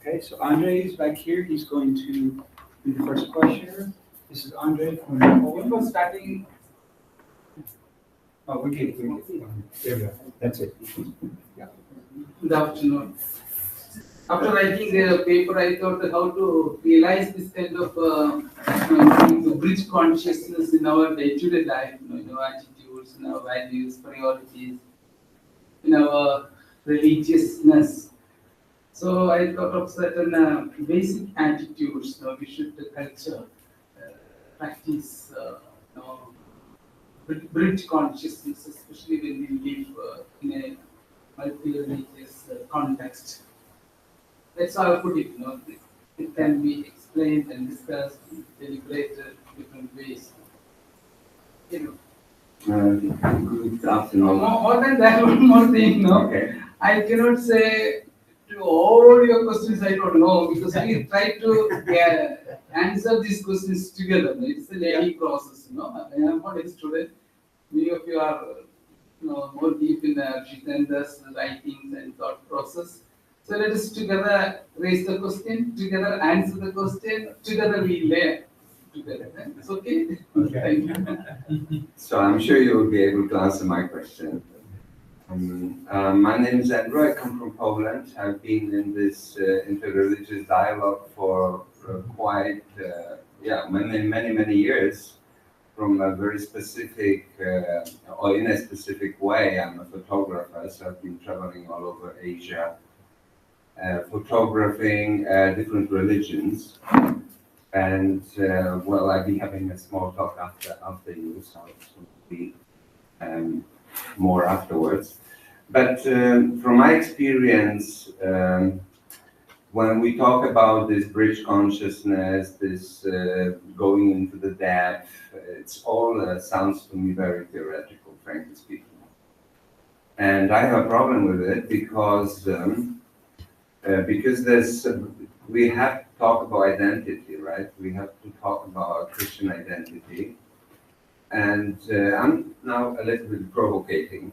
Okay, so Andre is back here. He's going to be the first questioner. This is Andre from Poland. Before starting, Oh, we can. There we go. That's it. good afternoon. After writing the paper, I thought how to realize this kind of to bridge consciousness in our day-to-day life, in our attitudes, in our values, priorities, in our religiousness. So I thought of certain basic attitudes we should culture, practice, bridge consciousness, especially when we live in a multi-religious context. That's how I put it. It can be explained and discussed, deliberated different ways. Good afternoon. More than that, one more thing. Okay. I cannot say to all your questions I don't know because we try to answer these questions together. It's a learning process. I am not a student. Many of you are more deep in Jitendra's writings and thought process. So let us together raise the question, together answer the question, together we learn. Together. It's okay? Okay. Thank you. So I'm sure you will be able to answer my question. My name is Andrew. I come from Poland. I've been in this interreligious dialogue for quite, many years. From a very specific, or in a specific way. I'm a photographer, so I've been traveling all over Asia, photographing different religions. And I'll be having a small talk after you, so it'll be more afterwards. But from my experience, when we talk about this bridge consciousness, this going into the depth, it's all sounds to me very theoretical, frankly speaking. And I have a problem with it because we have to talk about identity, right? We have to talk about Christian identity. And I'm now a little bit provocating,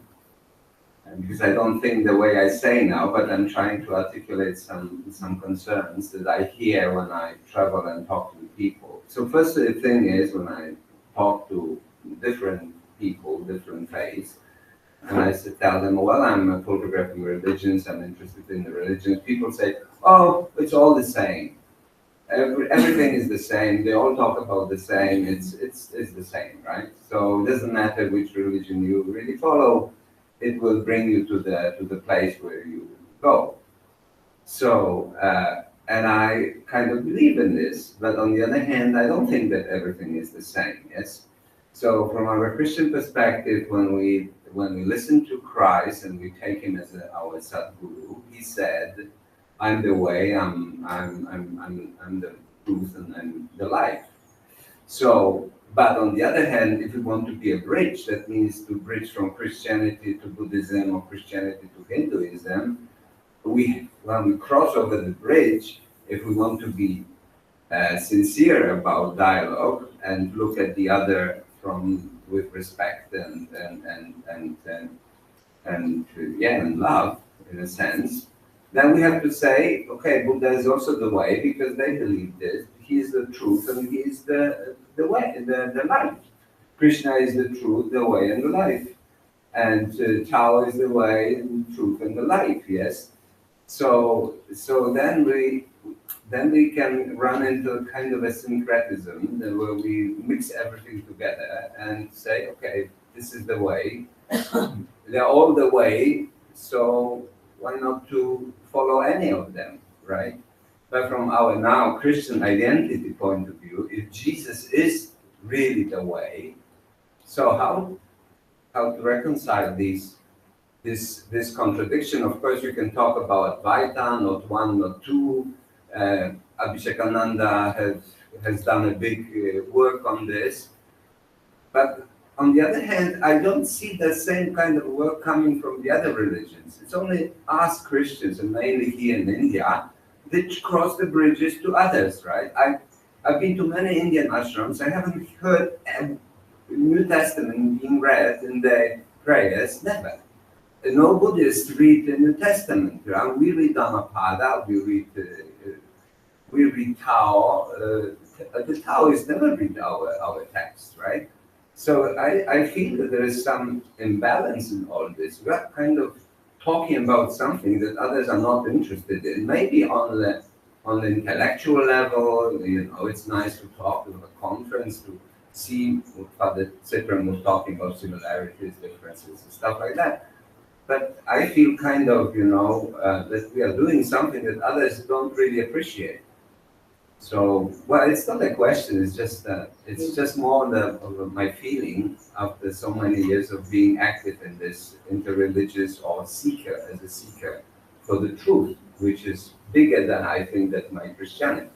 because I don't think the way I say now, but I'm trying to articulate some concerns that I hear when I travel and talk to people. So first the thing is, when I talk to different people, different faiths, and I tell them, well, I'm photographing religions, I'm interested in the religions, people say, oh, it's all the same. Everything is the same. They all talk about the same. It's the same, right? So it doesn't matter which religion you really follow. It will bring you to the place where you go. So, and I kind of believe in this, but on the other hand, I don't think that everything is the same. Yes. So, from our Christian perspective, when we listen to Christ and we take him as our Sadguru, he said, "I'm the way. I'm the truth, and I'm the life." So. But on the other hand, if we want to be a bridge, that means to bridge from Christianity to Buddhism or Christianity to Hinduism, when we cross over the bridge, if we want to be sincere about dialogue and look at the other with respect and love, in a sense, then we have to say, okay, Buddha is also the way, because they believe this. He is the truth and he is the way, the life. Krishna is the truth, the way, and the life. And Tao is the way, and the truth, and the life. Yes. So then we can run into kind of a syncretism where we mix everything together and say, okay, this is the way. They're all the way. So why not to follow any of them, right? But from our now Christian identity point of view, if Jesus is really the way, so how to reconcile this contradiction? Of course, you can talk about Advaita, not one, not two. Abhishekananda has done a big work on this. But on the other hand, I don't see the same kind of work coming from the other religions. It's only us Christians, and mainly here in India, that cross the bridges to others, right? I've been to many Indian ashrams. I haven't heard a New Testament being read in the prayers, never. No Buddhists read the New Testament. We read Dhammapada, we read we read Tao. The Tao is never read our text, right? So I feel that there is some imbalance in all this. We're kind of talking about something that others are not interested in. Maybe on the intellectual level, it's nice to talk to a conference to see what Father Cyprian was talking about similarities, differences, and stuff like that. But I feel kind of, that we are doing something that others don't really appreciate. So, well, it's not a question. It's just more of my feeling after so many years of being active in this interreligious or as a seeker for the truth, which is bigger than I think that my Christianity.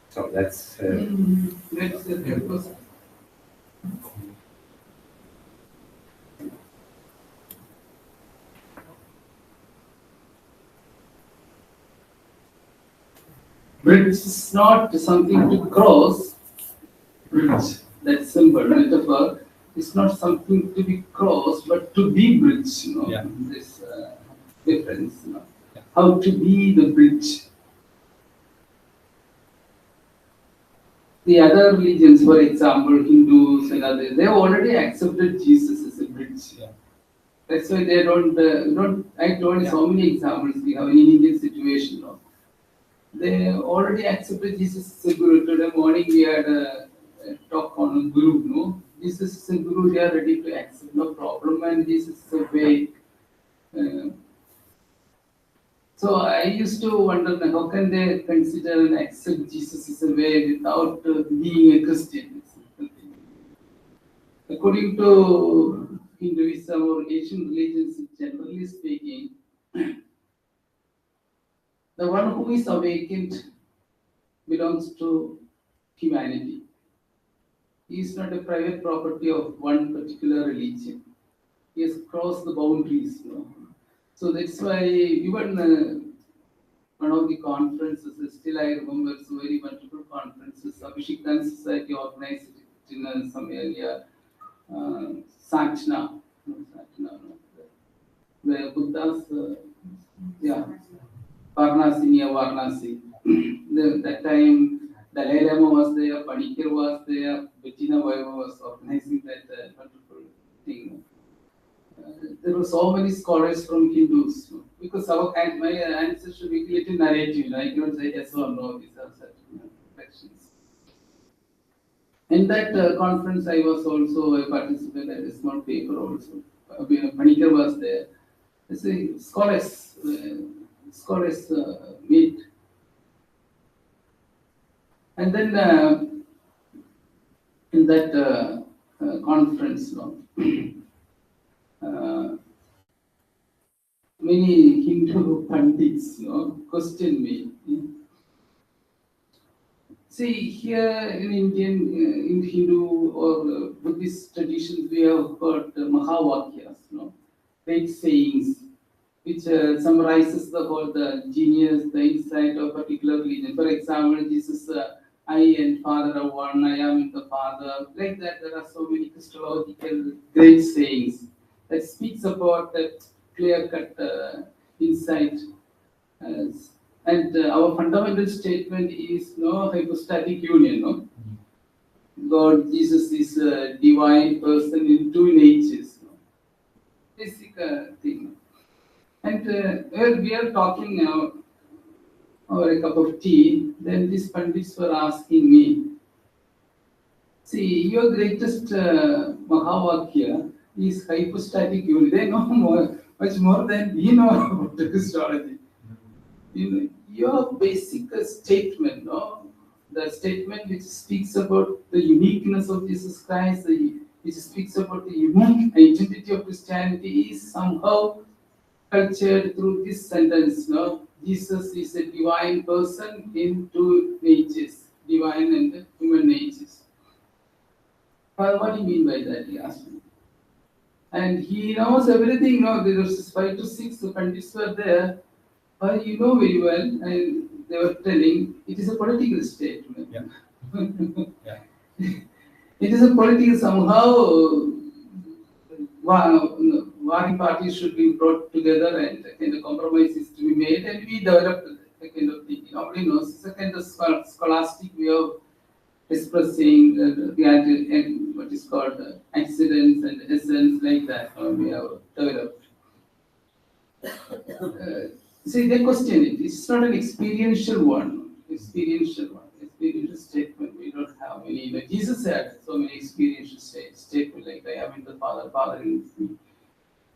So that's. That's the purpose. Bridge is not something to cross. Bridge, that symbol, metaphor, is not something to be crossed, but to be bridge. Yeah. This difference. How to be the bridge. The other religions, for example, Hindus and others, they have already accepted Jesus as a bridge. Yeah. That's why they don't. I told so many examples we have in Indian situation. They already accepted Jesus as a guru. Today morning we had a talk on a guru. Jesus is a guru. They are ready to accept, no problem. And Jesus is a way. So I used to wonder how can they consider and accept Jesus as a way without being a Christian. According to Hinduism or Asian religions, generally speaking, the one who is awakened belongs to humanity. He is not a private property of one particular religion. He has crossed the boundaries. So that's why even one of the conferences, still I remember, it's a very wonderful conferences. Abhishek Society organized it in some area, Satna, where Buddha's, Varanasi, near Varanasi. That time, Dalai Lama was there, Panikar was there, Bettina Vaima was organizing that wonderful thing. There were so many scholars from Hindus because my answer should be little narrative. I cannot say yes or no. These are certain reflections. In that conference, I was also a participant at a small paper also. Panikar was there. It's a scholars meet. And then in that conference, many Hindu pandits question me. See, here in in Hindu or Buddhist traditions, we have got Mahavakyas, great sayings, which summarizes the genius, the insight of a particular religion. For example, Jesus, I and Father are one, I am in the Father. Like that, there are so many Christological great sayings that speaks about that clear-cut insight. And our fundamental statement is no hypostatic union. God, Jesus is a divine person in two natures. Basic thing. And we are talking now over a cup of tea. Then these pandits were asking me, see, your greatest Mahavakya is hypostatic union. They know much more than we know about Christology. Your basic statement, the statement which speaks about the uniqueness of Jesus Christ, which speaks about the unique identity of Christianity, is somehow cultured through this sentence. Jesus is a divine person in two natures, divine and human natures. What do you mean by that? He asked me. And he knows everything. There was 5 to 6 pandits were there. But you know very well, and they were telling, it is a political statement. Yeah. Yeah. It is a political, somehow, warring parties should be brought together and a kind of compromises to be made, and we developed a kind of thing. nobody knows. It's a kind of scholastic way of expressing what is called accidents and essence, like that. We have developed. See, they question it. It's not an experiential one. Experiential statement. We don't have any. Jesus had so many experiential statements like I am in the Father, Father in me.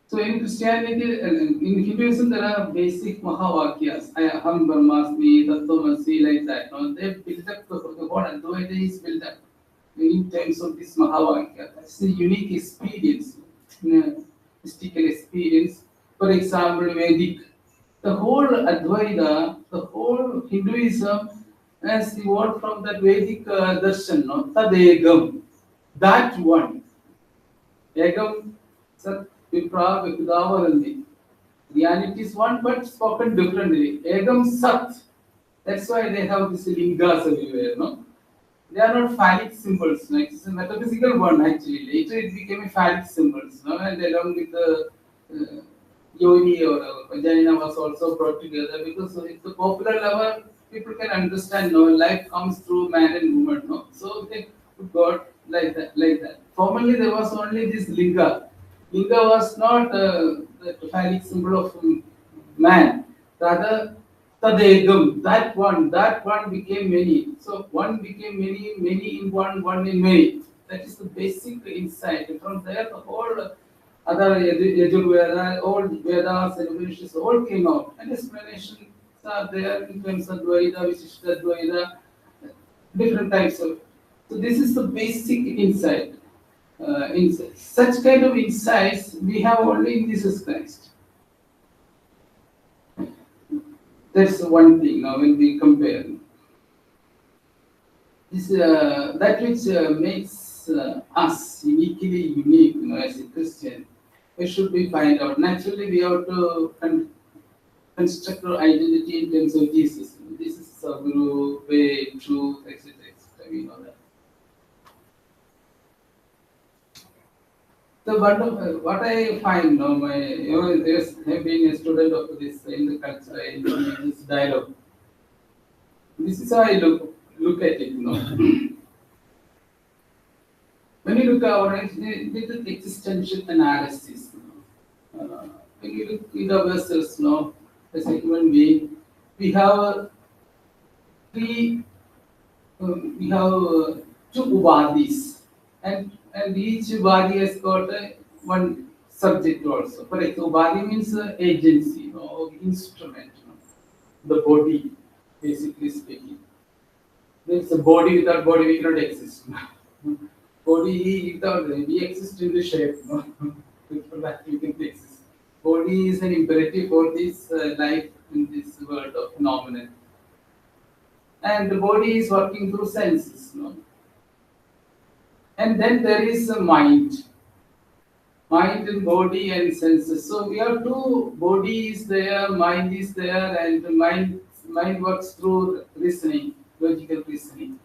So in Christianity, in Hinduism, there are basic Mahavakyas. Aham Brahmasmi, Tattvamasi, like that. No? They build up the whole Advaita is built up in terms of this Mahavakya. That's a unique experience, mystical experience. For example, Vedic. The whole Advaita, the whole Hinduism has evolved from that Vedic darshan, no? Tadegam. That one. Egam, Sat, Vipra, Vipudavaranti. Reality is one but spoken differently. Egam Sat. That's why they have these lingas everywhere, no? They are not phallic symbols. Like it's a metaphysical one actually. Later it became a phallic symbols, no? And along with the yoni or vagina was also brought together because at the popular level people can understand, no? Life comes through man and woman, no? So they got like that, like that. Formerly there was only this linga. Linga was not the phallic symbol of man. Rather, Tadegam, that one became many. So one became many, many in one, one in many. That is the basic insight. From there, the whole other Yajurveda, all Vedas and Upanishads all came out. And explanations are there in terms of Dvaita, Visishta Dvaita, different types of. So this is the basic insight. Such kind of insights we have only in Jesus Christ. That's one thing. Now, when we compare, this that which makes us uniquely unique, as a Christian, we should be find out. Naturally, we have to construct our identity in terms of Jesus. This is Guru, way, truth, etc. etc. We know that. So, what I find now, have been a student of this in the culture, in this dialogue. This is how I look at it, When you look at our existential analysis, when you look at ourselves, as a human being, we have two ubadis, and each body has got one subject also. For example, body means agency, instrument, the body, basically speaking. There's a body, without body we cannot exist. Body without, we exist in the shape, for that we can exist. Body is an imperative for this life in this world of phenomenon. And the body is working through senses, And then there is a mind and body and senses. So we have two: body is there, mind is there, and the mind works through reasoning, logical reasoning.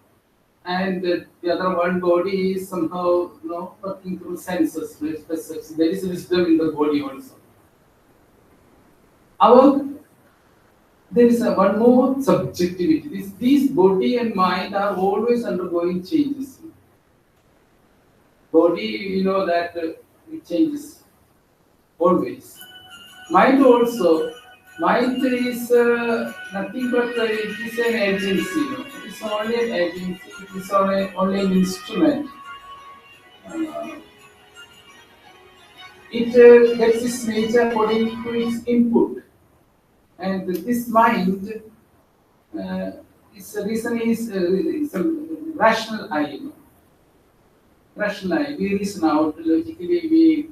And the other one, body, is somehow working through senses, perception. There is wisdom in the body also. There is one more subjectivity. These body and mind are always undergoing changes. Body, we know that it changes always. Mind also. Mind is nothing but it is an agency. It is only an agency. It is only an instrument. It gets its nature according to its input. And this mind, its reason is a rational eye. Rational eye. We reason out logically. We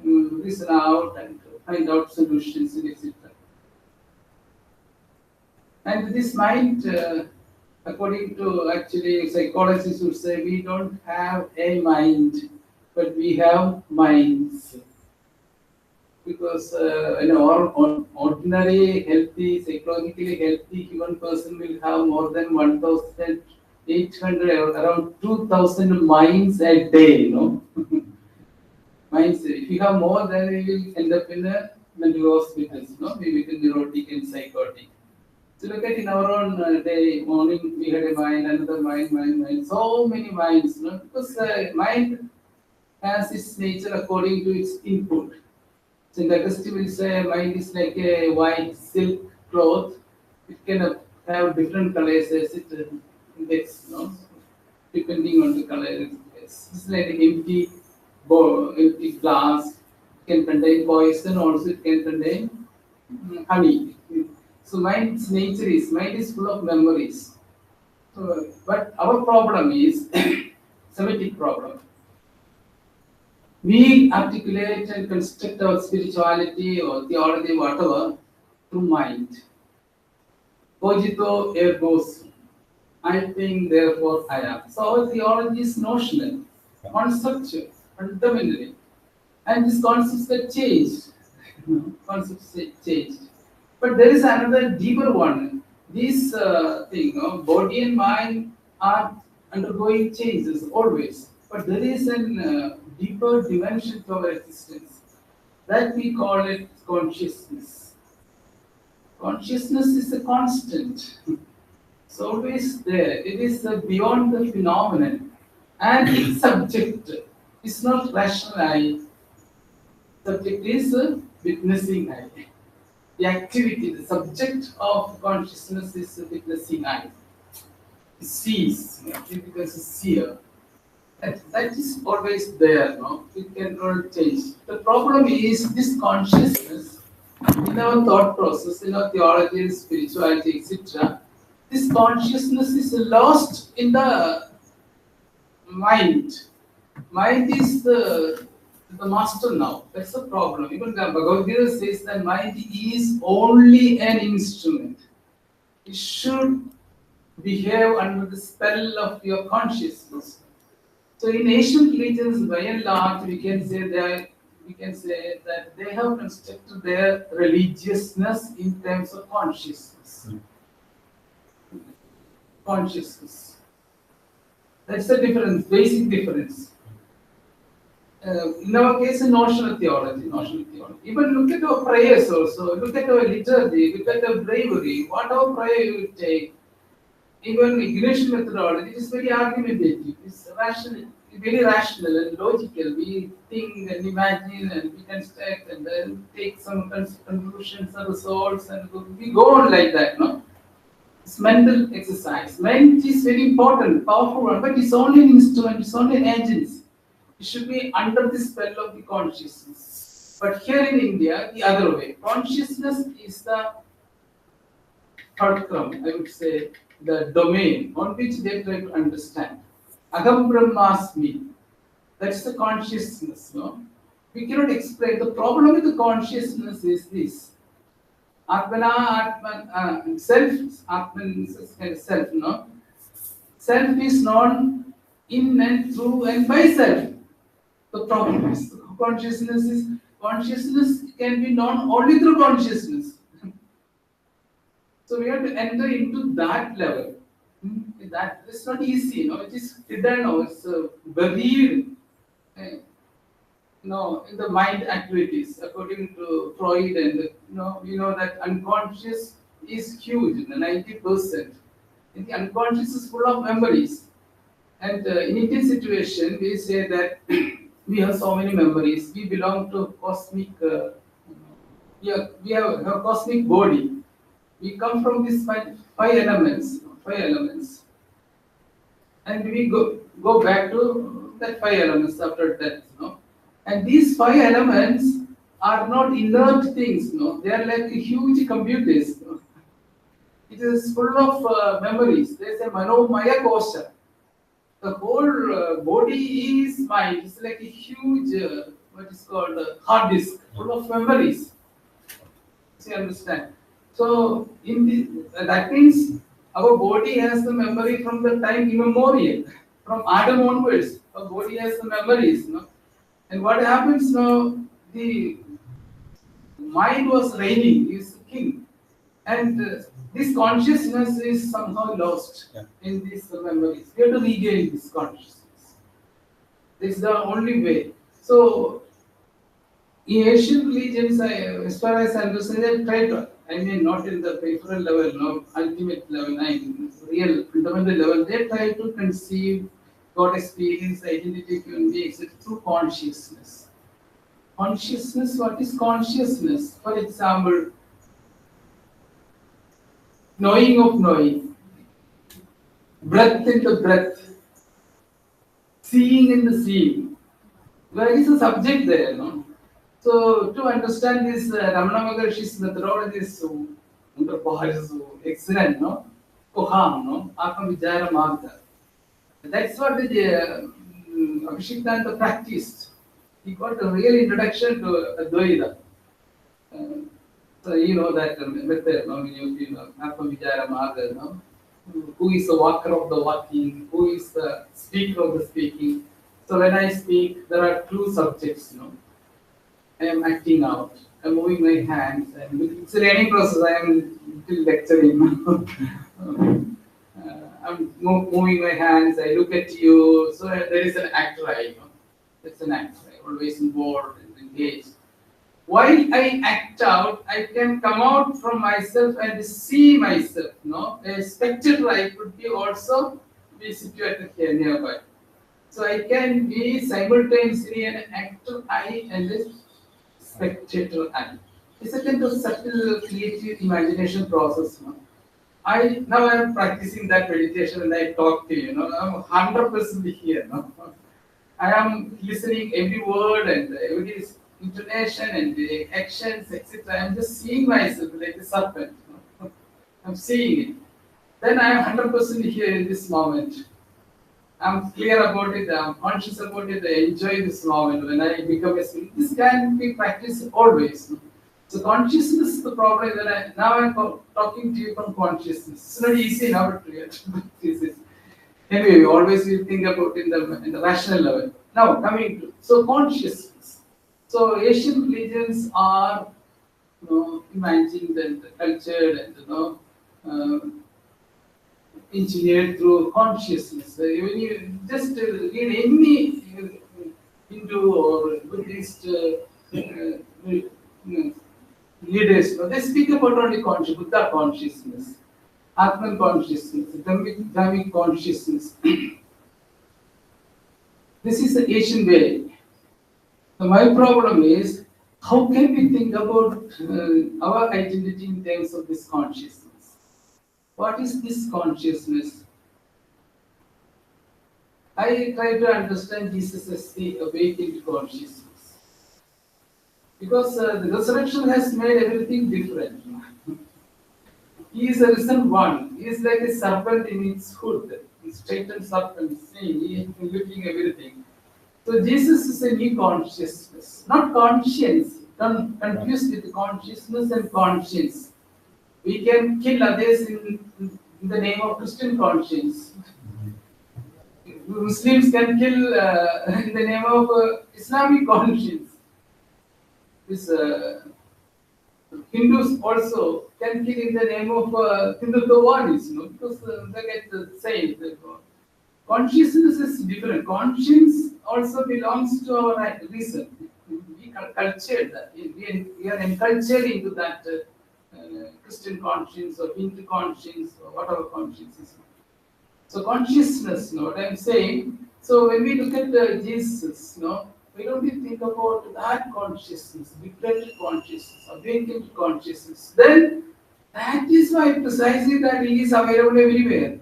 reason out and find out solutions, etc. And this mind, according to actually psychologists would say, we don't have a mind, but we have minds. Because an ordinary, healthy, psychologically healthy human person will have more than 1,800, around 2,000 minds a day, Minds. If you have more, then you will end up in a mental hospitals, maybe neurotic and psychotic. So look at in our own day, morning, we had a mind, another mind, so many minds, because mind has its nature according to its input. So in the Augusti will say mind is like a white silk cloth. It can have different colors as it gets, depending on the color. It's like an empty bowl, empty glass. It can contain poison, also it can contain honey. So mind's nature is mind is full of memories. So, but our problem is Semitic problem. We articulate and construct our spirituality or theology, whatever, through mind. Cogito ergo sum. I think, therefore I am. So our theology is notional, conceptual, fundamentally. And these concepts get changed. Concepts get changed. But there is another deeper one. These body and mind are undergoing changes always. But there is a deeper dimension to our existence that we call it consciousness. Consciousness is a constant. It's always there. It is beyond the phenomenon. And it's subjective. It's not rational eye. Subject is a witnessing eye. The activity, the subject of consciousness is a witnessing eye. It sees, it becomes a seer. That is always there, it cannot change. The problem is this consciousness in our thought process, in our theology, spirituality, etc. This consciousness is lost in the mind. Mind is the master now. That's the problem. Even Bhagavad Gita says that mind is only an instrument. It should behave under the spell of your consciousness. So in ancient religions, by and large, we can say that they have constructed their religiousness in terms of consciousness. Consciousness. That's the difference, basic difference. In our case, notional theology. Even look at our prayers also. Look at our liturgy. Look at our bravery. Whatever prayer you take, even Ignatian methodology is very argumentative. It's rational, very rational and logical. We think and imagine and we construct and then take some conclusions and results and we go on like that, It's mental exercise. Mind is very important, powerful one, but it's only an instrument, it's only an agency. It should be under the spell of the consciousness. But here in India, the other way. Consciousness is the fulcrum, I would say, the domain on which they try to understand. Agam Brahmasmi. That's the consciousness, We cannot explain. The problem with the consciousness is this. Atmana, Atman, self, Atman is kind of self, Self is known in and through and by self. The problem is consciousness can be known only through consciousness. So we have to enter into that level. That is not easy, It is hidden, it's buried, in the mind activities. According to Freud, and we know that unconscious is huge, 90%. And the unconscious is full of memories. And in Indian situation, we say that we have so many memories. We belong to cosmic. We have a cosmic body. We come from these five elements, and we go back to that 5 elements after death. And these 5 elements are not inert things. They are like huge computers. It is full of memories. There is a manomaya kosha. The whole body is mind. It's like a huge, what is called hard disk, full of memories. So you understand. So that means our body has the memory from the time immemorial, from Adam onwards. Our body has the memories, And what happens now? The mind was reigning, is king, and this consciousness is somehow lost in these memories. We have to regain this consciousness. This is the only way. So In Asian religions, as far as I understand, they try to, I mean, not in the peripheral level, no, ultimate level, I mean, real fundamental level, they try to conceive God experience, identity, human beings through consciousness. Consciousness, what is consciousness? For example, knowing of knowing, breath in the breath, seeing in the seeing. There is a subject there, no? So to understand this, Ramana Maharshi's methodology is so wonderful, is so excellent, no? Koham, no? Atma Vijaya Marga. That's what the Abhishekanta practiced. He got a real introduction to Advaita. Uh, so you know that method, no? You know, Atma Vijaya Marga, no? Who is the walker of the walking? Who is the speaker of the speaking? So when I speak, there are two subjects, no? I am acting out. I'm moving my hands. And it's a learning process. I am still lecturing. I'm moving my hands. I look at you. So there is an actor. I know. It's an actor. I always involved and engaged. While I act out, I can come out from myself and see myself. No, a spectator I could be also be situated here nearby. So I can be simultaneously an actor I and a spectator eye. It's a kind of subtle creative imagination process. No? Now I'm practicing that meditation and I talk to you. I'm 100% here. No? I am listening every word and every intonation and the actions, etc. I'm just seeing myself like a serpent. No? I'm seeing it. Then I am 100% here in this moment. I'm clear about it, I'm conscious about it, I enjoy this moment when I become a student. This can be practiced always. So consciousness is the problem that now I'm talking to you from consciousness. It's not easy now to practice it. Anyway, we always will think about it in the rational level. Now coming to consciousness. So Asian religions are imagined and cultured and engineered through consciousness. When you just read any Hindu or Buddhist leaders, they speak about only consciousness, Buddha consciousness, Atman consciousness, Dhammic consciousness. This is the Asian way. So my problem is, how can we think about our identity in terms of this consciousness? What is this consciousness? I try to understand Jesus as the awakened consciousness. Because the resurrection has made everything different. He is a risen one. He is like a serpent in its hood. A straightened serpent, seeing, he is looking everything. So Jesus is a new consciousness, not conscience. Don't confuse with consciousness and conscience. We can kill others in the name of Christian conscience. Muslims can kill in the name of Islamic conscience. This Hindus also can kill in the name of Hindutvanis, because they get the same. Consciousness is different. Conscience also belongs to our reason. We cultured that. We are encultured into that. Christian conscience or Hindu conscience or whatever conscience is. So consciousness, what I'm saying. So when we look at Jesus, we don't think about that consciousness, different consciousness, awakened consciousness. Then that is why precisely that he is available everywhere.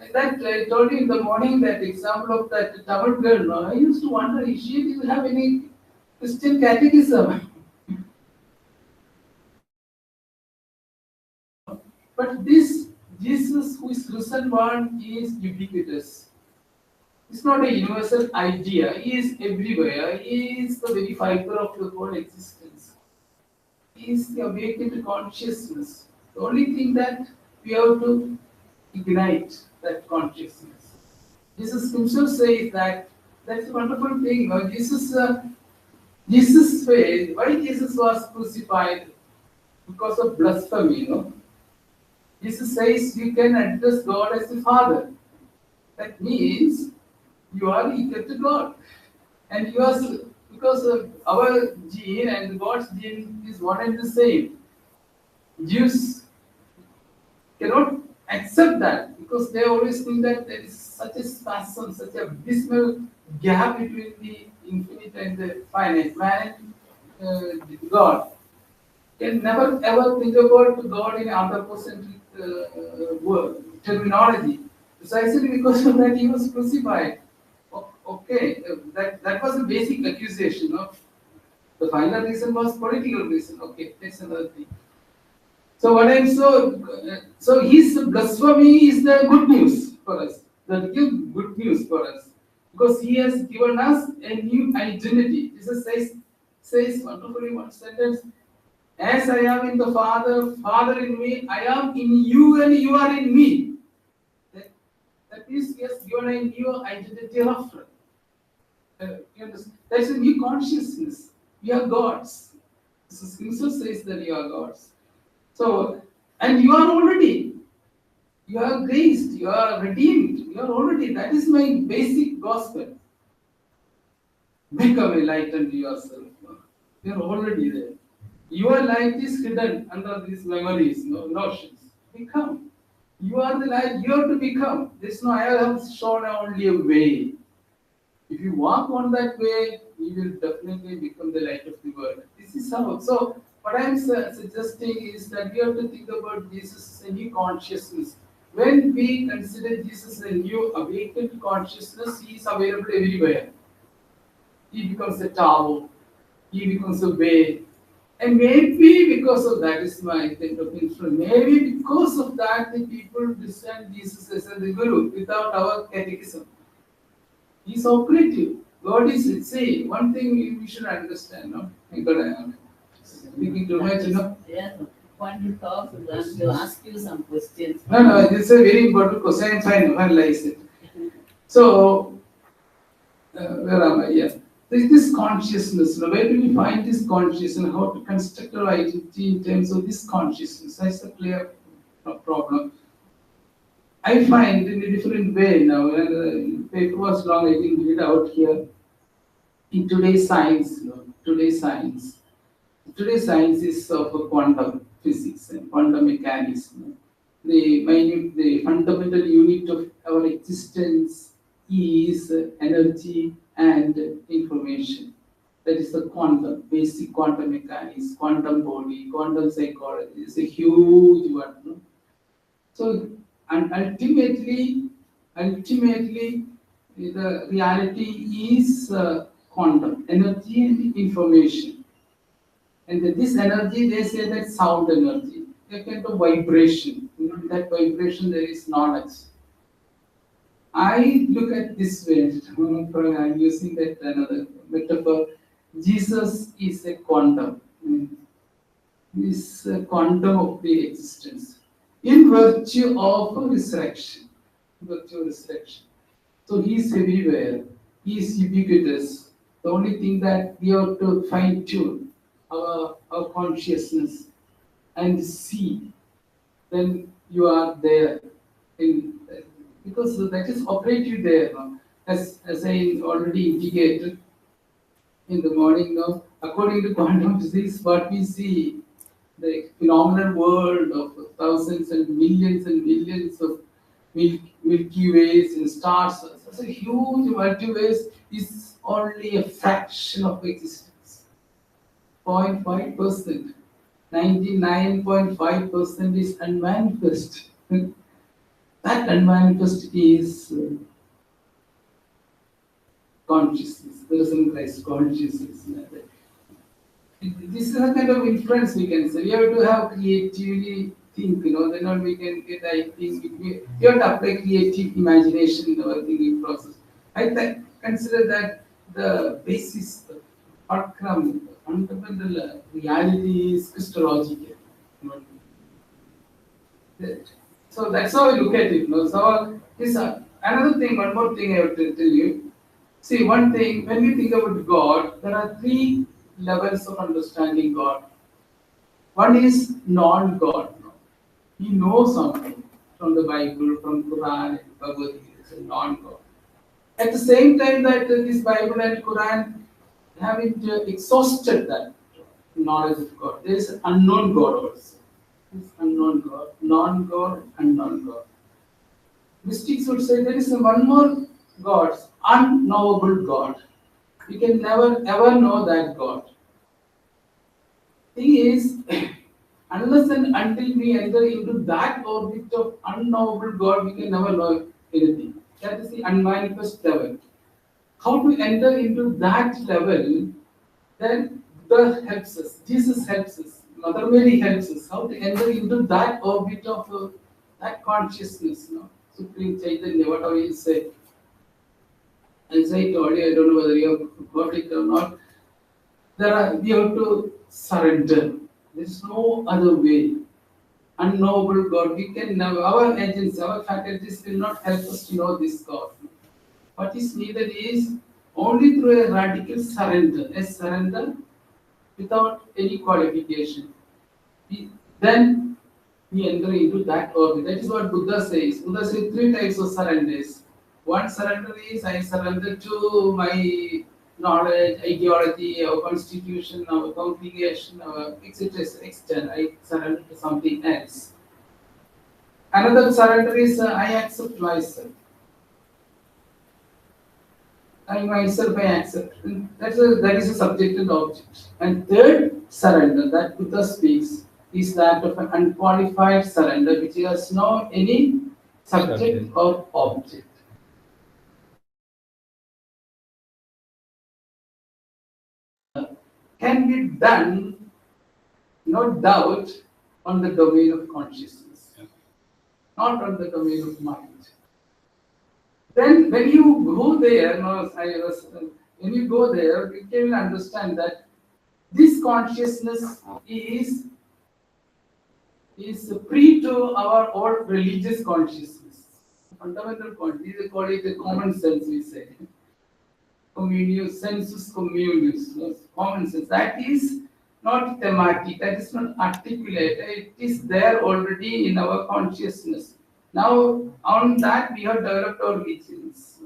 Like that I told you in the morning that example of that Tamil girl. I used to wonder if she didn't have any Christian catechism. But this Jesus who is risen one is ubiquitous. It's not a universal idea. He is everywhere. He is the very fiber of the whole existence. He is the awakened consciousness. The only thing that we have to ignite that consciousness. Jesus himself says that that's a wonderful thing. Jesus' faith, why Jesus was crucified? Because of blasphemy, Jesus says you can address God as the Father. That means you are equal to God. And you because our gene and God's gene is one and the same. Jews cannot accept that because they always think that there is such a spasm, such a abysmal gap between the infinite and the finite. Man and God can never ever think about God in anthropocentric word terminology. Precisely because of that, he was crucified. Okay, that was a basic accusation. No? The final reason was political reason. Okay, that's another thing. So what I'm so his blasphemy is the good news for us. The real good news for us because he has given us a new identity. Jesus says wonderfully one sentence. As I am in the Father, Father in me, I am in you and you are in me. That is, he has given a new identity reference. You understand? That's a new consciousness. We are gods. Jesus himself says that you are gods. So, and you are already. You are graced. You are redeemed. You are already. That is my basic gospel. Become a light unto yourself. You are already there. Your light is hidden under these memories, notions. Become. You are the light. You have to become. There's no I have shown only a way. If you walk on that way, you will definitely become the light of the world. This is how. So, what I'm suggesting is that we have to think about Jesus as a new consciousness. When we consider Jesus as a new awakened consciousness, he is available everywhere. He becomes a tower. He becomes a way. And maybe because of that is my kind of influence. Maybe because of that, the people discern Jesus as the Guru without our catechism. He's operative. God is, see, one thing we should understand, no? Speaking too much, Yeah, when you talk to them, to ask you some questions. No, this is a very important question. I'm trying to analyze it. So, where am I? Yeah. This consciousness, where do we find this consciousness and how to construct our identity in terms of this consciousness? That's a clear problem. I find in a different way now, and the paper was long, I didn't read out here. In today's science, today's science is of quantum physics and quantum mechanics. The fundamental unit of our existence is energy and information. That is the quantum, basic quantum mechanics, quantum body, quantum psychology. It's a huge one. No? So, and ultimately, the reality is quantum, energy and information. And this energy, they say that sound energy, a kind of vibration. In that vibration, there is knowledge. I look at this way, I'm using that another metaphor. Jesus is a quantum. This quantum of the existence in virtue of resurrection. So he is everywhere. He is ubiquitous. The only thing that we have to fine tune our consciousness and see, then you are there. Because that is operative there. As I already indicated in the morning now, according to quantum physics, what we see, the phenomenal world of thousands and millions of Milky Ways and stars, such a huge multiverse is only a fraction of existence. 0.5%. 99.5% is unmanifest. That unmanifest is consciousness. There is some Christ consciousness. This is a kind of influence we can say. We have to have creatively think, then only we can get, I think, we have to apply creative imagination in our thinking process. I consider that the basis, the fulcrum, the fundamental reality is Christological. So that's how I look at it. So this another thing, one more thing I have to tell you. See, one thing, when we think about God, there are three levels of understanding God. One is non-God. He knows something from the Bible, from Quran, Bhagavad Gita. It's a non-God. At the same time that this Bible and Quran haven't exhausted that knowledge of God. There is an unknown God also. There is unknown God, non-God, unknown God. Mystics would say there is one more God, unknowable God. We can never ever know that God. Thing is, unless and until we enter into that orbit of unknowable God, we can never know anything. That is the unmanifest level. How to enter into that level, then God helps us, Jesus helps us, Mother Mary helps us. How to enter into that orbit of that consciousness, Supreme Chaitanya, whatever you say. As I told you, I don't know whether you have got it or not. We have to surrender. There is no other way. Unknowable God, we can never, our agents, our faculties will not help us to know this God. What is needed is only through a radical surrender, a surrender without any qualification. Then we enter into that orbit. That is what Buddha says. Buddha says 3 types of surrenders. One surrender is I surrender to my knowledge, ideology, our constitution, our congregation, our etc. I surrender to something else. Another surrender is I accept myself. I myself I accept. That is a subject and object. And third surrender that Buddha speaks is that of an unqualified surrender, which has no any subject or object. Can be done, no doubt, on the domain of consciousness, not on the domain of mind. Then when you go there, when you go there, you can understand that this consciousness is pre to our old religious consciousness, fundamental consciousness. They call it the common sense, we say. Communius, sensus communius, common sense. That is not thematic, that is not articulate. It is there already in our consciousness. Now, on that we have developed our religions.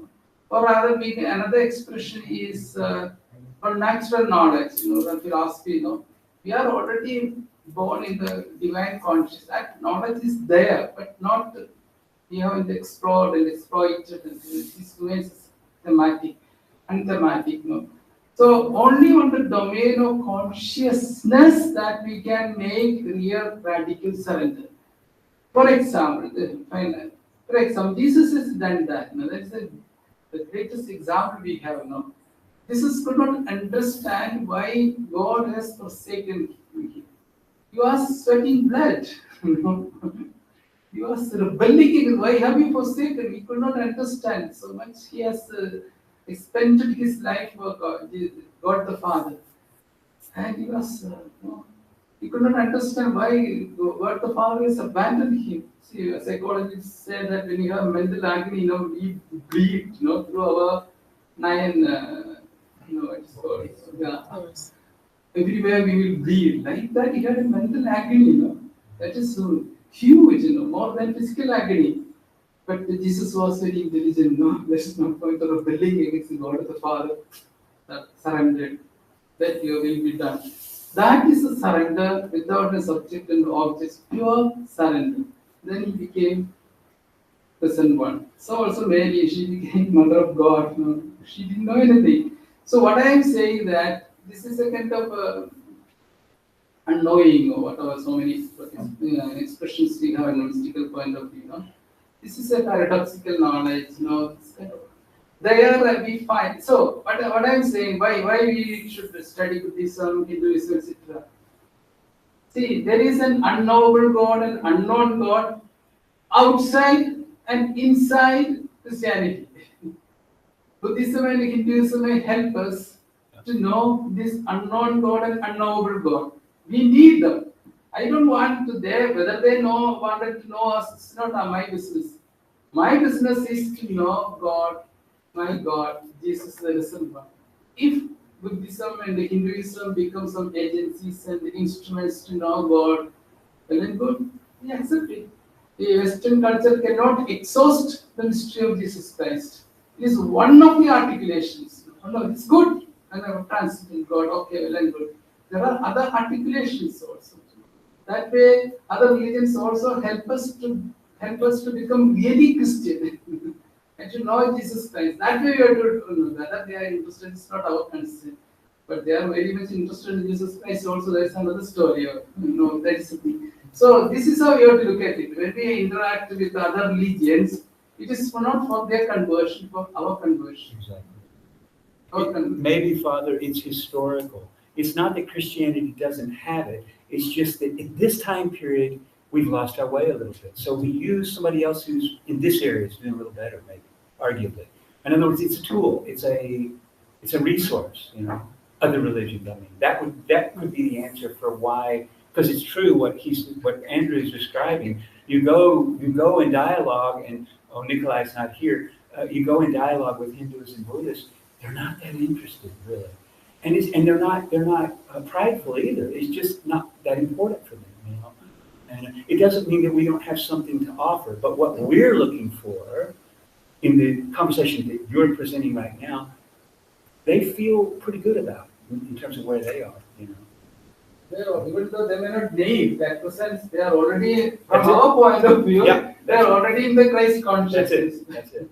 Or rather, another expression is for natural knowledge, the philosophy. We are already born in the divine consciousness. That knowledge is there, but not we haven't explored and exploited. This remains thematic, unthematic. So only on the domain of consciousness that we can make real radical surrender. For example, Jesus has done that. That's the greatest example we have now. Jesus could not understand why God has forsaken him. He was sweating blood. He was rebelling. Why have you forsaken? He could not understand so much. He has expended his life for God the Father. And he was, he could not understand why God the Father has abandoned him. See, psychologists say that when you have mental agony, we bleed, through our 9, it's called, everywhere we will bleed. Like that, he had a mental agony, That is huge, more than physical agony. But Jesus was very intelligent, There is no point of rebelling against God the Father. That surrendered. That your will be done. That is a surrender without a subject and object, pure surrender. Then he became present one. So also Mary, she became mother of God. She didn't know anything. So what I am saying that this is a kind of unknowing or whatever, so many expressions we have in a mystical point of view. This is a paradoxical knowledge. This kind of, there we find. So what I am saying, why we should study Buddhism, Hinduism, etc. See, there is an unknowable God and unknown God outside and inside Christianity. Buddhism and Hinduism may help us to know this unknown God and unknowable God. We need them. I don't want to whether they wanted to know us, it's not my business. My business is to know God, my God, Jesus the risen one. If Buddhism and Hinduism become some agencies and instruments to know God, well and good, we accept it. The Western culture cannot exhaust the mystery of Jesus Christ. It is one of the articulations. No, it's good. and a transcendent God. Okay, well and good. There are other articulations also. That way, other religions also help us to become really Christian and to know Jesus Christ. That way, we are to know whether they are interested. It's not our concern, but they are very much interested in Jesus Christ. Also, there is another story. That is the thing. So this is how we have to look at it. When we interact with other religions, it is not for their conversion, for our conversion. Exactly. Our conversion. Maybe, Father, it's historical. It's not that Christianity doesn't have it. It's just that in this time period, we've lost our way a little bit. So we use somebody else who's in this area is doing a little better, maybe, arguably. In other words, it's a tool. It's a resource. Other religions. I mean, that would be the answer for why. Because it's true what Andrew is describing. You go in dialogue, and Nikolai's not here. You go in dialogue with Hindus and Buddhists. They're not that interested, really, and they're not prideful either. It's just not that important for them, And it doesn't mean that we don't have something to offer. But what we're looking for in the conversation that you're presenting right now, they feel pretty good about in terms of where they are, Even though they may not name that presence, they are already, from our point of view, Yeah, they are already in the Christ consciousness. That's it.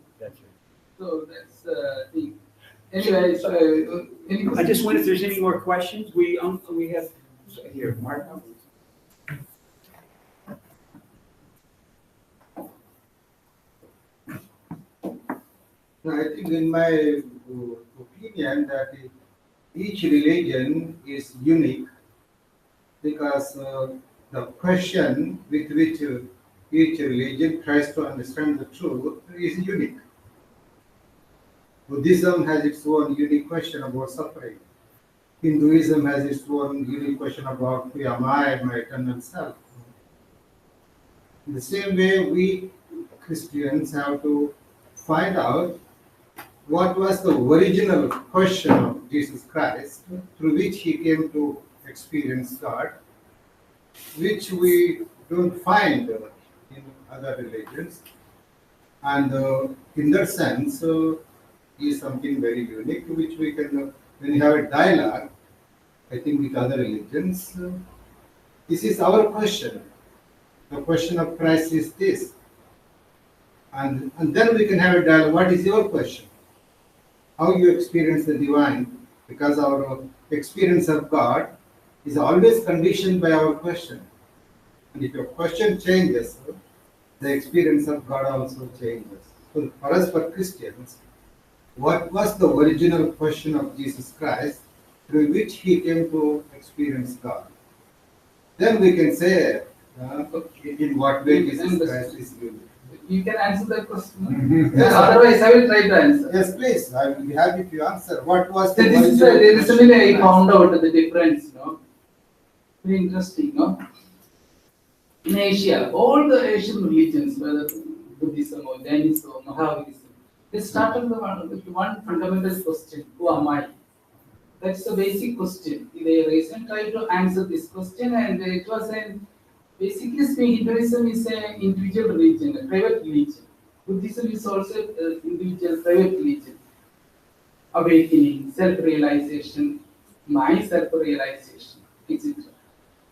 So that's the thing. Anyway, so, any I just wonder if there's any more questions. We have here, Mark. I think in my opinion that each religion is unique because the question with which each religion tries to understand the truth is unique. Buddhism has its own unique question about suffering. Hinduism has its own unique question about who am I, my eternal self. In the same way, we Christians have to find out what was the original question of Jesus Christ through which he came to experience God, which we don't find in other religions. And in that sense, is something very unique, which we can, when we have a dialogue, I think with other religions, this is our question. The question of Christ is this. And then we can have a dialogue. What is your question? How you experience the divine? Because our experience of God is always conditioned by our question. And if your question changes, the experience of God also changes. So for us, for Christians, what was the original question of Jesus Christ through which he came to experience God? Then we can say in what way Jesus Christ is unique. You can answer that question. Yes, otherwise, I will try to answer. Yes, please. I will be happy if you answer. What was So the this is recently I found out the difference. Very interesting. In Asia, all the Asian religions, whether Buddhism or Jainism or Mahavidism, they started with one fundamental question: who am I? That's the basic question. They recently tried to answer this question, and it was basically speaking, Hinduism is an individual religion, a private religion. Buddhism is also an individual private religion. Awakening, self-realization, my self-realization, etc.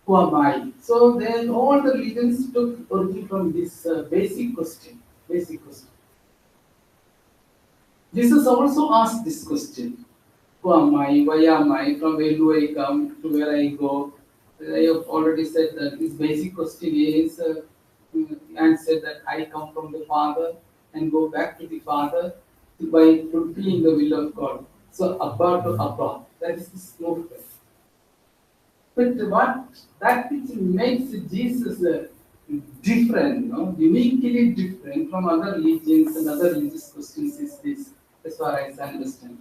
Who am I? So then all the religions took origin from this basic question. Jesus also asked this question: who am I? Why am I? From where do I come? To where I go? I have already said that his basic question is answered that I come from the Father and go back to the Father by fulfilling the will of God. So Abba to Abba, that is the movement. But that which makes Jesus different, uniquely different from other religions and other religious questions is this, as far as I understand.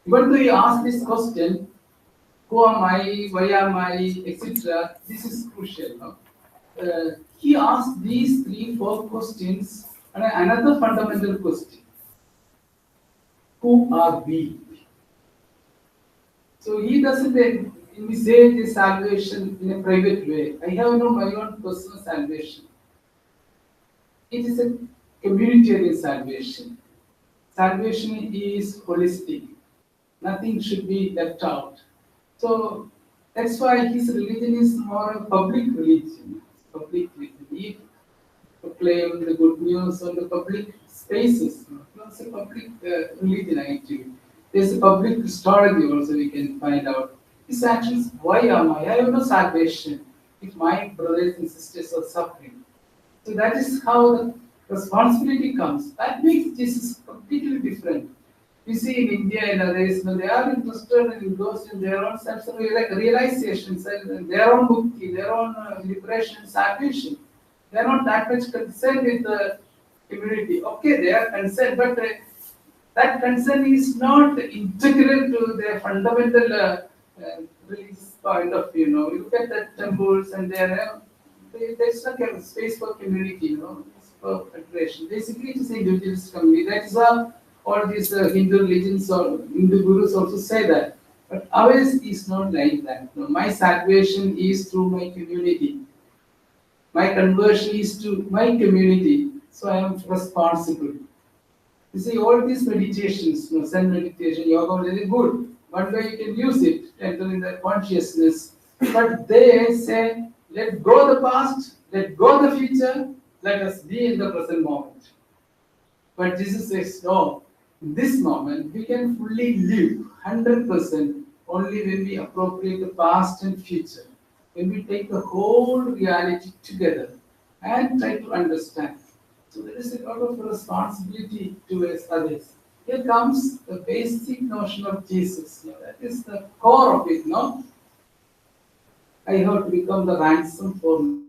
Even though you ask this question, who am I, why am I, etc., this is crucial. He asked these 3-4 questions and another fundamental question: who are we? So he doesn't say the salvation in a private way. I have my own personal salvation. It is a communitarian salvation. Salvation is holistic. Nothing should be left out. So that's why his religion is more a public religion. Public religion. He proclaim the good news on the public spaces. It's a public religion actually. There's a public Christology also we can find out. His actions, why am I? I have no salvation if my brothers and sisters are suffering. So that is how the responsibility comes. That makes Jesus completely different. You see in India and others, they are interested in those in their own sense of realizations and their own mukti, their own liberation, salvation. They are not that much concerned with the community. Okay, they are concerned, but that concern is not integral to their fundamental religious point of view. You look at the temples and there's no space for community. It's for federation. Basically, it is an individualist community. That is how all these Hindu religions or Hindu gurus also say that. But ours is not like that. My salvation is through my community. My conversion is to my community. So I am responsible. You see, all these meditations, Zen meditation, yoga, very good. One way you can use it to enter in the consciousness. But they say, let go the past, let go the future, let us be in the present moment. But Jesus says, no, in this moment, we can fully live 100% only when we appropriate the past and future. When we take the whole reality together and try to understand. So there is a lot of responsibility towards others. Here comes the basic notion of Jesus. That is the core of it, no? I have to become the ransom for me.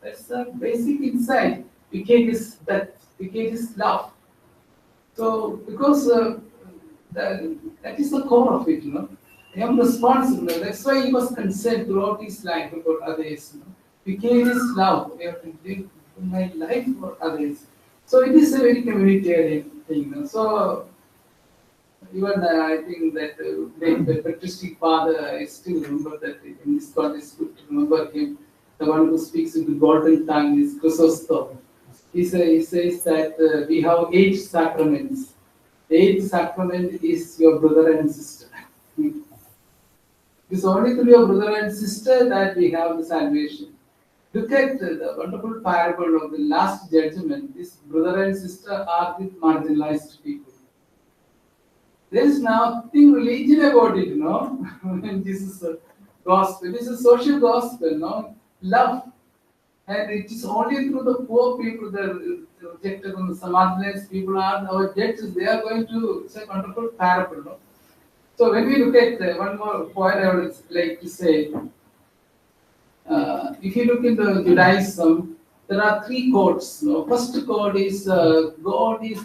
That's the basic insight. Became his death, became his love. So because that is the core of it, I am responsible. That's why he was concerned throughout his life about others. Became his love. I have to live my life for others. So it is a very communitarian thing. So even I think that the patristic father, I still remember that in this context, good to remember him. The one who speaks with the golden tongue is Chrysostom. He says that we have 8 sacraments. The 8th sacrament is your brother and sister. It's only through your brother and sister that we have the salvation. Look at the wonderful parable of the last judgment. This brother and sister are the marginalized people. There is nothing religion about it, When this is a gospel, this is a social gospel, love. And it is only through the poor people, the rejected and the marginalized people are our judges. They are going to, it's a wonderful parable, So when we look at one more point I would like to say, if you look into Judaism, there are 3 codes. First code is God is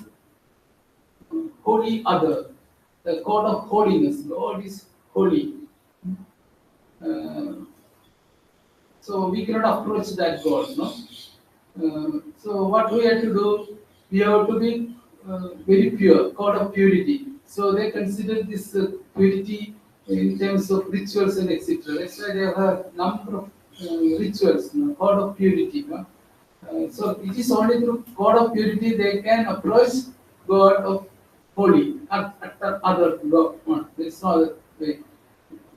holy other, the code of holiness. God is holy. So we cannot approach that God. So what we have to do, we have to be very pure, code of purity. So they consider this purity in terms of rituals and etc. That's why they have a number of rituals, code of purity. So it is only through code of purity they can approach God of holy, other God. There's no other way.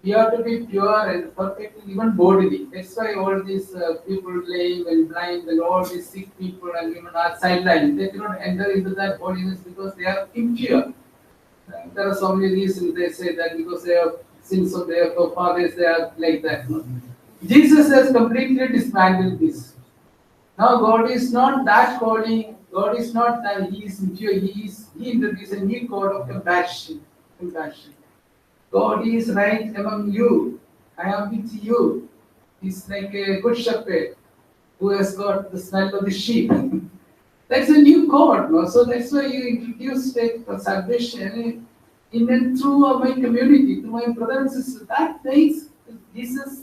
We have to be pure and perfect, even bodily. That's why all these people lame and blind and all these sick people and even are sidelined. They cannot enter into that holiness because they are impure. There are so many reasons they say that because they have sins of their forefathers, they are like that. Jesus has completely dismantled this. Now God is not that holy. God is not that He is impure. He introduced a new code of compassion. God is right among you. I am with you. He's like a good shepherd who has got the smell of the sheep. That's a new code, So that's why you introduce salvation in and through my community, through my brothers and sisters. That makes Jesus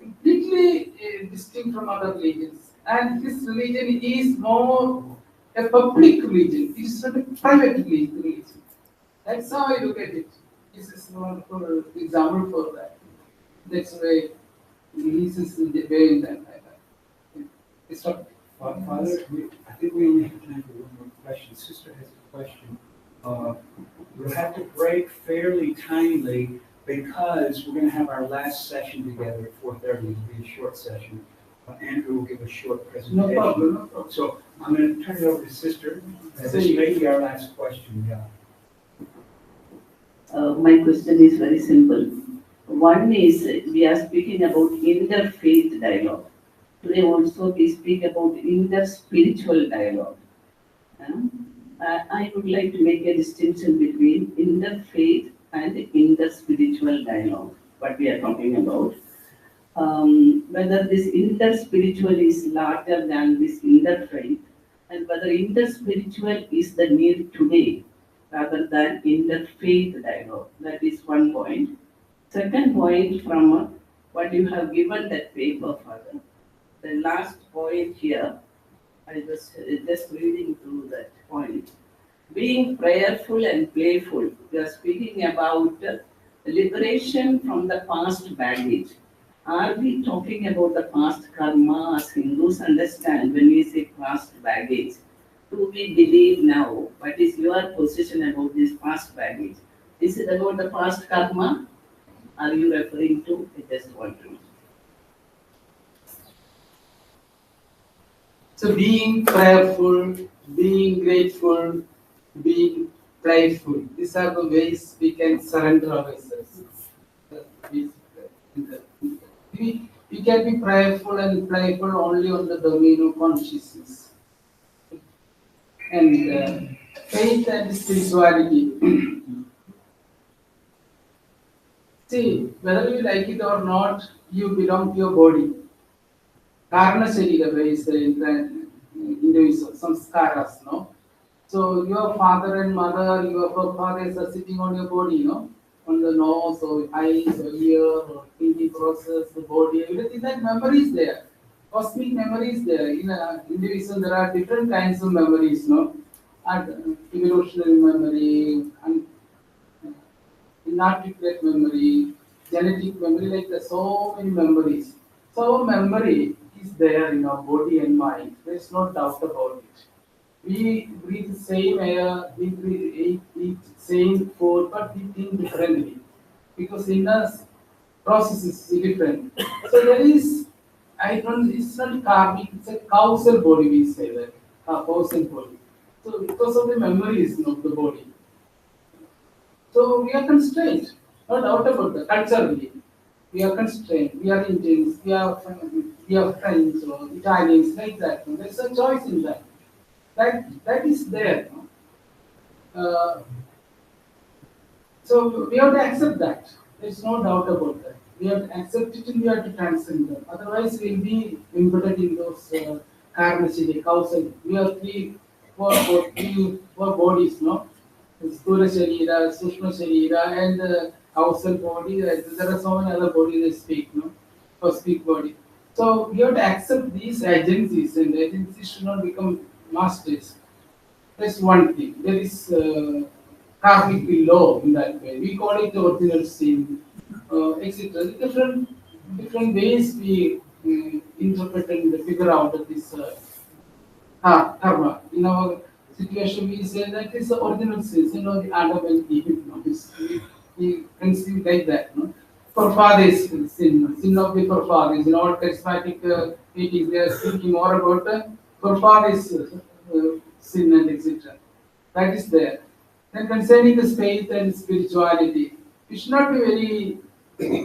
completely distinct from other religions. And his religion is more a public religion. It is not a private religion. That's how I look at it. This is a wonderful example for that. That's why Jesus is the way in that. It's not. Father, I think we only have time for one more question. Sister has a question. We'll have to break fairly timely because we're going to have our last session together at 4:30. It'll be a short session. Andrew will give a short presentation. No problem, no problem. So I'm going to turn it over to Sister. This may be our last question. Yeah. My question is very simple. One is we are speaking about interfaith dialogue. Today also we speak about inter-spiritual dialogue. I would like to make a distinction between interfaith and inter-spiritual dialogue, what we are talking about. Whether this inter-spiritual is larger than this interfaith, and whether inter-spiritual is the need today rather than interfaith dialogue. That is one point. Second point, from what you have given that paper, Father, the last point here, I was just reading through that point. Being prayerful and playful, we are speaking about liberation from the past baggage. Are we talking about the past karma as Hindus understand when we say past baggage? Do we believe now? What is your position about this past baggage? Is it about the past karma? Are you referring to? I just want to know. So being prayerful, being grateful, being playful, these are the ways we can surrender ourselves. We can be prayerful and playful only on the domain of consciousness. And faith and spirituality. See, whether you like it or not, you belong to your body. Karna Sharira is in Hinduism, samskaras, no? So your father and mother, your forefathers are sitting on your body, no? On the nose or eyes or ear or thinking process, the body, everything, that memory is there. Cosmic memory is there. In Hinduism, there are different kinds of memories, no? And evolutionary memory, and inarticulate memory, genetic memory, like there's so many memories. So our memory is there in our body and mind. There's no doubt about it. We breathe the same air, we eat same food, but we think differently because in us process is different. So there is, it's not karmic, it's a causal body, we say that, a causal body. So because of the memories of the body. So we are constrained, no doubt about that, culturally. We are constrained, we are Indians, we are French or Italians, like that. There's a choice in that. That is there. So we have to accept that. There's no doubt about that. We have to accept it and we have to transcend them. Otherwise, we'll be embedded in those karmacity, causal. We have four bodies, no? Sthula Sharira, Sushma Sharira, and causal body. There are so many other bodies they speak, no? Or speak body. So we have to accept these agencies, and agencies should not become masters. That's one thing. There is karmic law in that way. We call it the original sin, etc. Different ways we interpret and figure out this karma. In our situation, we say that it's the original sin, the Adam and Eve. We conceive like that. No? Forefathers sin of the forefathers. In all charismatic meetings, they are speaking more about forefathers sin and etc. That is there. Then concerning the faith and spirituality, it should not be very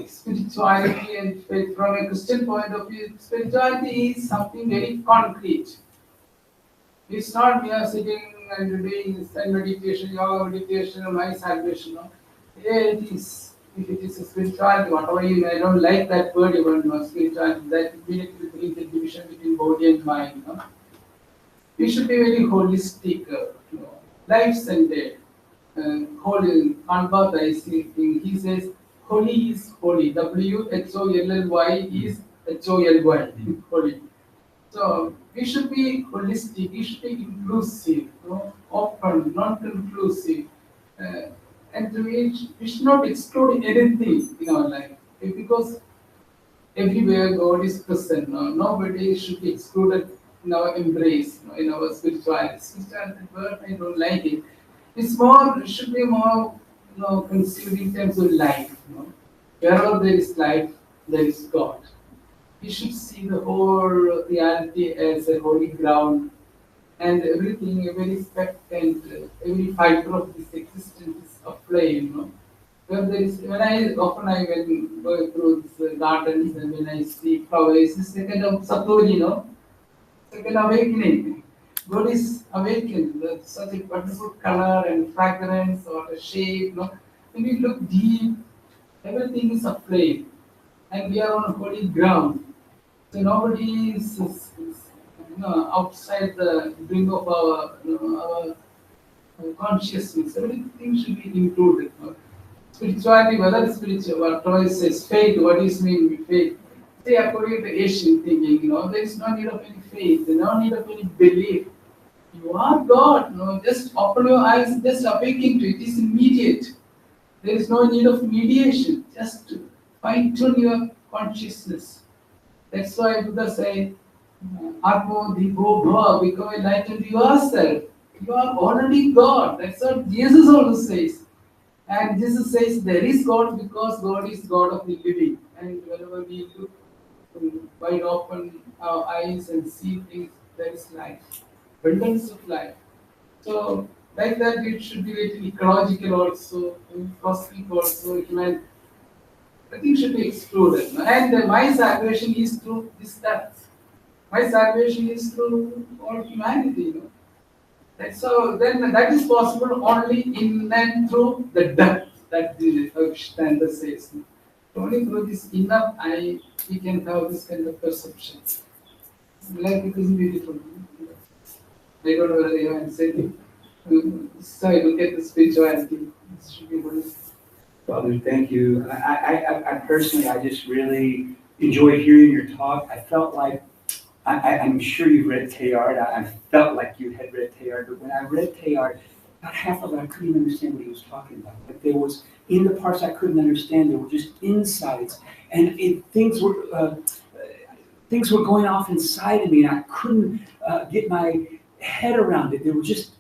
spirituality and faith from a Christian point of view. Spirituality is something very concrete. It's not we are sitting and doing Zen meditation, yoga meditation, or my salvation. No? It is. If it is a spirituality, whatever I don't like that word even, no, spirituality, that immediately brings the division between body and mind. No? We should be very holistic, life-centered. Holy, Kanbata is thinking, he says, holy is holy. WHOLLY is HOLY. Holy. So we should be holistic, we should be inclusive, open, non-conclusive. And we should not exclude anything in our life. Because everywhere God is present. Nobody should be excluded in our embrace, in our spirituality. Spirituality word, I don't like it. It should be more, conceived in terms of life. Wherever there is life, there is God. We should see the whole reality as a holy ground, and everything, every speck and every fiber of this existence is aflame. When I often I when go through these gardens and when I see flowers, it's a kind of satori, second awakening. God is awakened. There's such a wonderful color and fragrance or a shape. When we look deep, everything is aflame, and we are on holy ground. So nobody is outside the brink of our consciousness. Everything should be included. Spirituality, whether it's spiritual, what Troy says, faith, what is mean with faith? Say, according to Asian thinking, there is no need of any faith, there's no need of any belief. You are God, just open your eyes, just awaken to it. It is immediate. There is no need of mediation, just fine tune your consciousness. That's why Buddha said, Atmo Dipo Bhava, become enlightened yourself. You are already God. That's what Jesus also says. And Jesus says there is God because God is God of the living. And whenever we look wide open our eyes and see things, there is life, abundance of life. So, like that, it should be little ecological also, cosmic also, human. I think should be explored. And my salvation is through this depth. My salvation is through all humanity. That's so. Then that is possible only in and through the depth that the Standard says. Only through this inner eye we can have this kind of perception. Life is beautiful. I don't know whether you have said it. So I look at the spirituality. It should be good. Father, thank you. I personally, I just really enjoyed hearing your talk. I felt like, I'm sure you've read Teilhard. I felt like you had read Teilhard, but when I read Teilhard, about half of it I couldn't even understand what he was talking about. But there was, in the parts I couldn't understand, there were just insights, and things were going off inside of me, and I couldn't get my head around it. It was just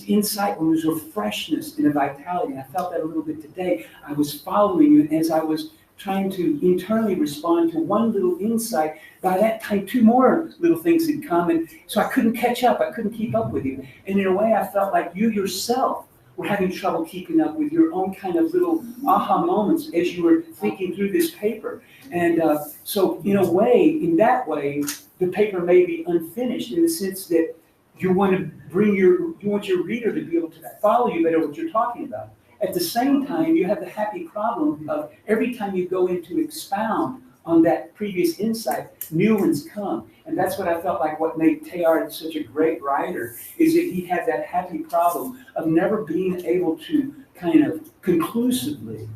insight, when there was a freshness and a vitality, and I felt that a little bit today. I was following you, and as I was trying to internally respond to one little insight, by that time 2 more little things had come, and so I couldn't catch up, I couldn't keep up with you. And in a way I felt like you yourself were having trouble keeping up with your own kind of little aha moments as you were thinking through this paper. And so in a way, in that way, the paper may be unfinished in the sense that you want your reader to be able to follow you better what you're talking about. At the same time, you have the happy problem of every time you go in to expound on that previous insight, new ones come. And that's what I felt like what made Teilhard such a great writer, is that he had that happy problem of never being able to kind of conclusively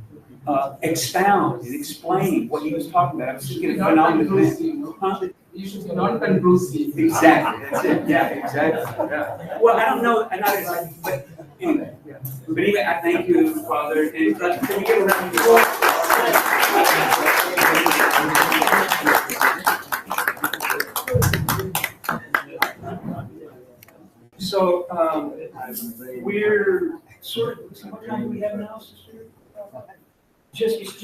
expound and explain what he was talking about. I was thinking of phenomenal. You should be non-conclusive. Exactly, that's it. Yeah, exactly. Yeah. Well, I don't know, but anyway. Yeah. But anyway, I thank you, Father. And can we get a round of applause? So we're sort of. What time do we have now, sister? It's just